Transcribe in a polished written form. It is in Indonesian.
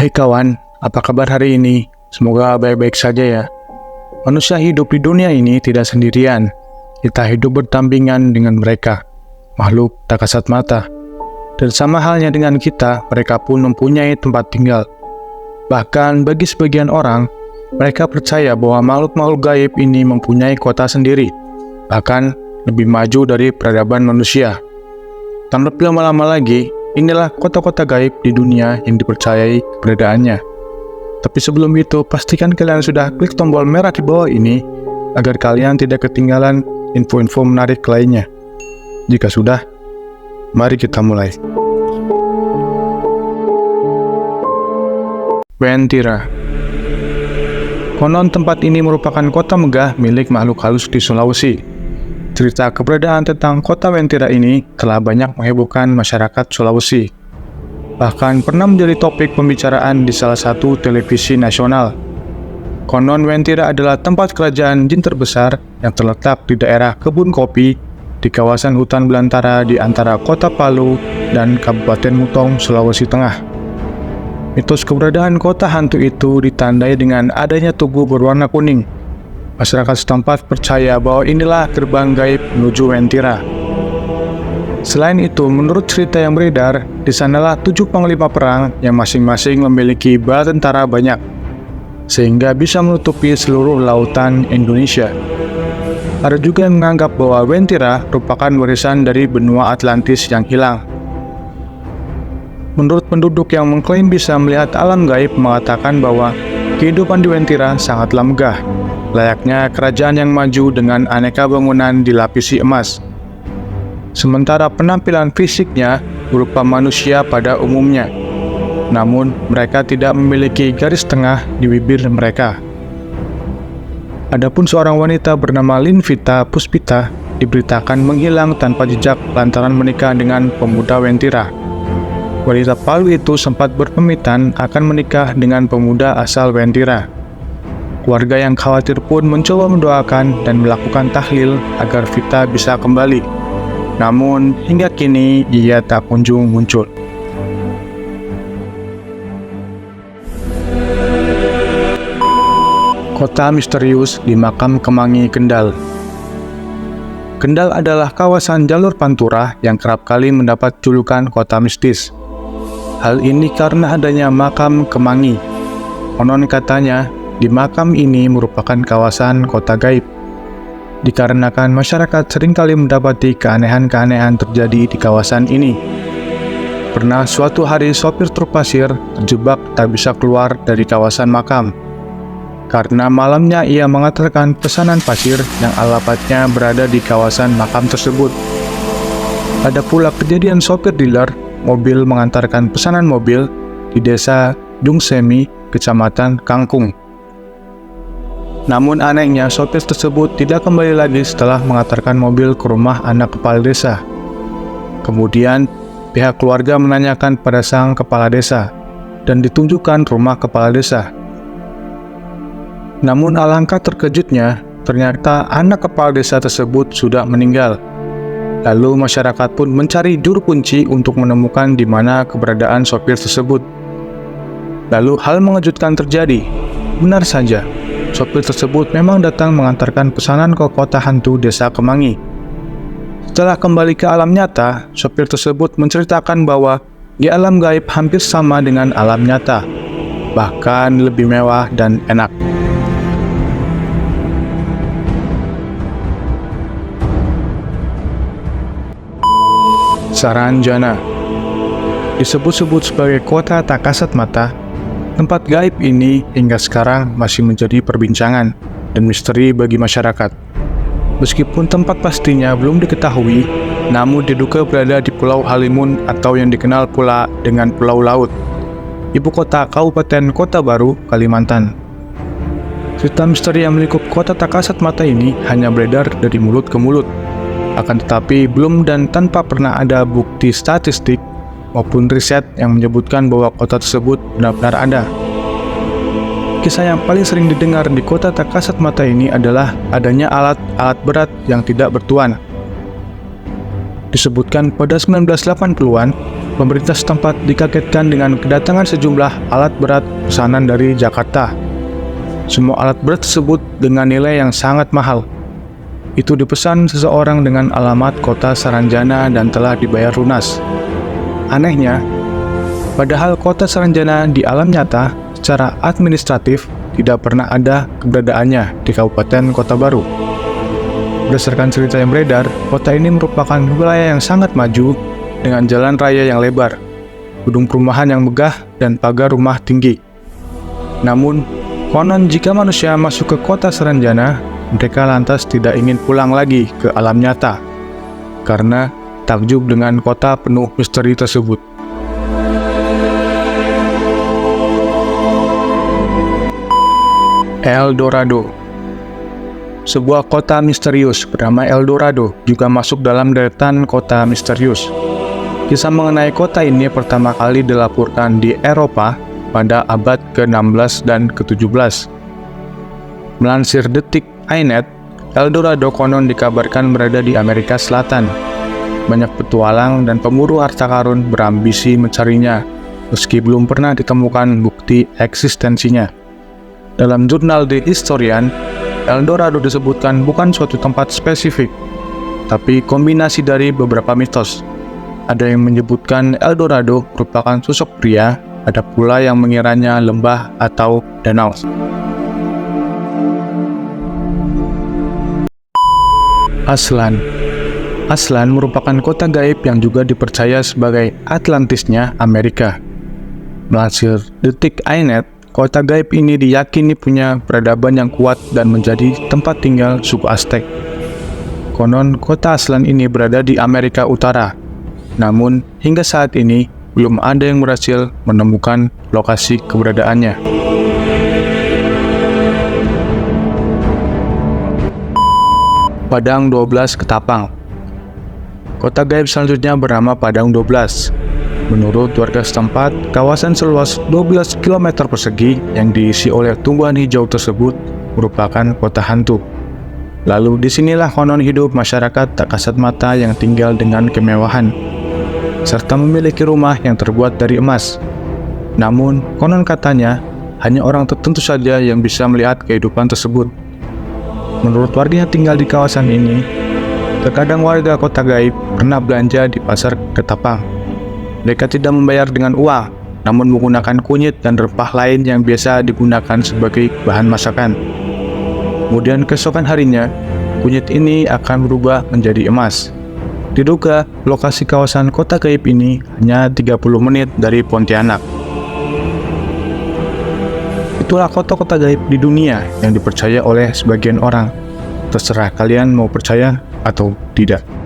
Hai kawan, apa kabar hari ini? Semoga baik-baik saja ya. Manusia hidup di dunia ini tidak sendirian. Kita hidup berdampingan dengan mereka, makhluk tak kasat mata. Dan sama halnya dengan kita, mereka pun mempunyai tempat tinggal. Bahkan bagi sebagian orang, mereka percaya bahwa makhluk-makhluk gaib ini mempunyai kota sendiri, bahkan lebih maju dari peradaban manusia. Tanpa berlama-lama lagi, inilah kota-kota gaib di dunia yang dipercayai keberadaannya. Tapi sebelum itu, pastikan kalian sudah klik tombol merah di bawah ini agar kalian tidak ketinggalan info-info menarik lainnya. Jika sudah, mari kita mulai. Wentira. Konon tempat ini merupakan kota megah milik makhluk halus di Sulawesi. Cerita keberadaan tentang kota Wentira ini telah banyak menghebohkan masyarakat Sulawesi. Bahkan pernah menjadi topik pembicaraan di salah satu televisi nasional. Konon Wentira adalah tempat kerajaan jin terbesar yang terletak di daerah kebun kopi di kawasan hutan belantara di antara kota Palu dan Kabupaten Mutong, Sulawesi Tengah. Mitos keberadaan kota hantu itu ditandai dengan adanya tugu berwarna kuning. Masyarakat setempat percaya bahwa inilah gerbang gaib menuju Wentira. Selain itu, menurut cerita yang beredar, di sanalah 7 panglima perang yang masing-masing memiliki bala tentara banyak, sehingga bisa menutupi seluruh lautan Indonesia. Ada juga yang menganggap bahwa Wentira merupakan warisan dari benua Atlantis yang hilang. Menurut penduduk yang mengklaim bisa melihat alam gaib mengatakan bahwa kehidupan di Wentira sangatlah megah, layaknya kerajaan yang maju dengan aneka bangunan dilapisi emas. Sementara penampilan fisiknya berupa manusia pada umumnya, namun mereka tidak memiliki garis tengah di bibir mereka. Adapun seorang wanita bernama Linvita Puspita diberitakan menghilang tanpa jejak lantaran menikah dengan pemuda Wentira. Wanita Palu itu sempat berpamitan akan menikah dengan pemuda asal Wentira. Keluarga yang khawatir pun mencoba mendoakan dan melakukan tahlil agar Vita bisa kembali. Namun, hingga kini ia tak kunjung muncul. Kota misterius di Makam Kemangi, Kendal. Kendal adalah kawasan jalur pantura yang kerap kali mendapat julukan kota mistis. Hal ini karena adanya makam Kemangi. Konon katanya, di makam ini merupakan kawasan kota gaib. Dikarenakan masyarakat seringkali mendapati keanehan-keanehan terjadi di kawasan ini. Pernah suatu hari sopir truk pasir terjebak tak bisa keluar dari kawasan makam. Karena malamnya ia mengantarkan pesanan pasir yang alamatnya berada di kawasan makam tersebut. Ada pula kejadian sopir dealer mobil mengantarkan pesanan mobil di desa Dungsemi, kecamatan Kangkung. Namun anehnya sopir tersebut tidak kembali lagi setelah mengantarkan mobil ke rumah anak kepala desa. Kemudian pihak keluarga menanyakan pada sang kepala desa dan ditunjukkan rumah kepala desa. Namun alangkah terkejutnya, ternyata anak kepala desa tersebut sudah meninggal. Lalu masyarakat pun mencari juru kunci untuk menemukan di mana keberadaan sopir tersebut. Lalu hal mengejutkan terjadi. Benar saja, sopir tersebut memang datang mengantarkan pesanan ke kota hantu desa Kemangi. Setelah kembali ke alam nyata, sopir tersebut menceritakan bahwa di alam gaib hampir sama dengan alam nyata, bahkan lebih mewah dan enak. Saranjana. Disebut-sebut sebagai kota tak kasat mata, tempat gaib ini hingga sekarang masih menjadi perbincangan dan misteri bagi masyarakat. Meskipun tempat pastinya belum diketahui, namun diduga berada di Pulau Halimun atau yang dikenal pula dengan Pulau Laut, ibu kota Kabupaten Kota Baru, Kalimantan. Cerita misteri yang melingkup kota tak kasat mata ini hanya beredar dari mulut ke mulut. Akan tetapi belum dan tanpa pernah ada bukti statistik maupun riset yang menyebutkan bahwa kota tersebut benar-benar ada. Kisah yang paling sering didengar di kota tak kasat mata ini adalah adanya alat-alat berat yang tidak bertuan. Disebutkan pada 1980-an, Pemerintah setempat dikagetkan dengan kedatangan sejumlah alat berat pesanan dari Jakarta. Semua alat berat tersebut dengan nilai yang sangat mahal. Itu dipesan seseorang dengan alamat kota Saranjana dan telah dibayar lunas. Anehnya, padahal kota Saranjana di alam nyata secara administratif tidak pernah ada keberadaannya di Kabupaten Kota Baru. Berdasarkan cerita yang beredar, kota ini merupakan wilayah yang sangat maju dengan jalan raya yang lebar, gedung perumahan yang megah, dan pagar rumah tinggi. Namun, konon jika manusia masuk ke kota Saranjana, mereka lantas tidak ingin pulang lagi ke alam nyata, karena takjub dengan kota penuh misteri tersebut. El Dorado. Sebuah kota misterius bernama El Dorado juga masuk dalam deretan kota misterius. Kisah mengenai kota ini pertama kali dilaporkan di Eropa pada abad ke-16 dan ke-17. Melansir detik.inet, El Dorado konon dikabarkan berada di Amerika Selatan. Banyak petualang dan pemburu harta karun berambisi mencarinya, meski belum pernah ditemukan bukti eksistensinya. Dalam jurnal The Historian, El Dorado disebutkan bukan suatu tempat spesifik, tapi kombinasi dari beberapa mitos. Ada yang menyebutkan El Dorado merupakan sosok pria, ada pula yang mengiranya lembah atau danau. Aslan. Aslan merupakan kota gaib yang juga dipercaya sebagai Atlantisnya Amerika. Melansir detik.inet, kota gaib ini diyakini punya peradaban yang kuat dan menjadi tempat tinggal suku Aztec. Konon, kota Aslan ini berada di Amerika Utara. Namun, hingga saat ini, belum ada yang berhasil menemukan lokasi keberadaannya. Padang 12 Ketapang. Kota gaib selanjutnya bernama Padang 12. Menurut warga setempat, kawasan seluas 12 km persegi yang diisi oleh tumbuhan hijau tersebut merupakan kota hantu. Lalu disinilah konon hidup masyarakat tak kasat mata yang tinggal dengan kemewahan, serta memiliki rumah yang terbuat dari emas. Namun, konon katanya, hanya orang tertentu saja yang bisa melihat kehidupan tersebut. Menurut warga yang tinggal di kawasan ini, terkadang warga kota gaib pernah belanja di pasar Ketapang. Mereka tidak membayar dengan uang, namun menggunakan kunyit dan rempah lain yang biasa digunakan sebagai bahan masakan. Kemudian keesokan harinya, kunyit ini akan berubah menjadi emas. Diduga, lokasi kawasan kota gaib ini hanya 30 menit dari Pontianak. Itulah kota-kota gaib di dunia yang dipercaya oleh sebagian orang. Terserah kalian mau percaya atau tidak.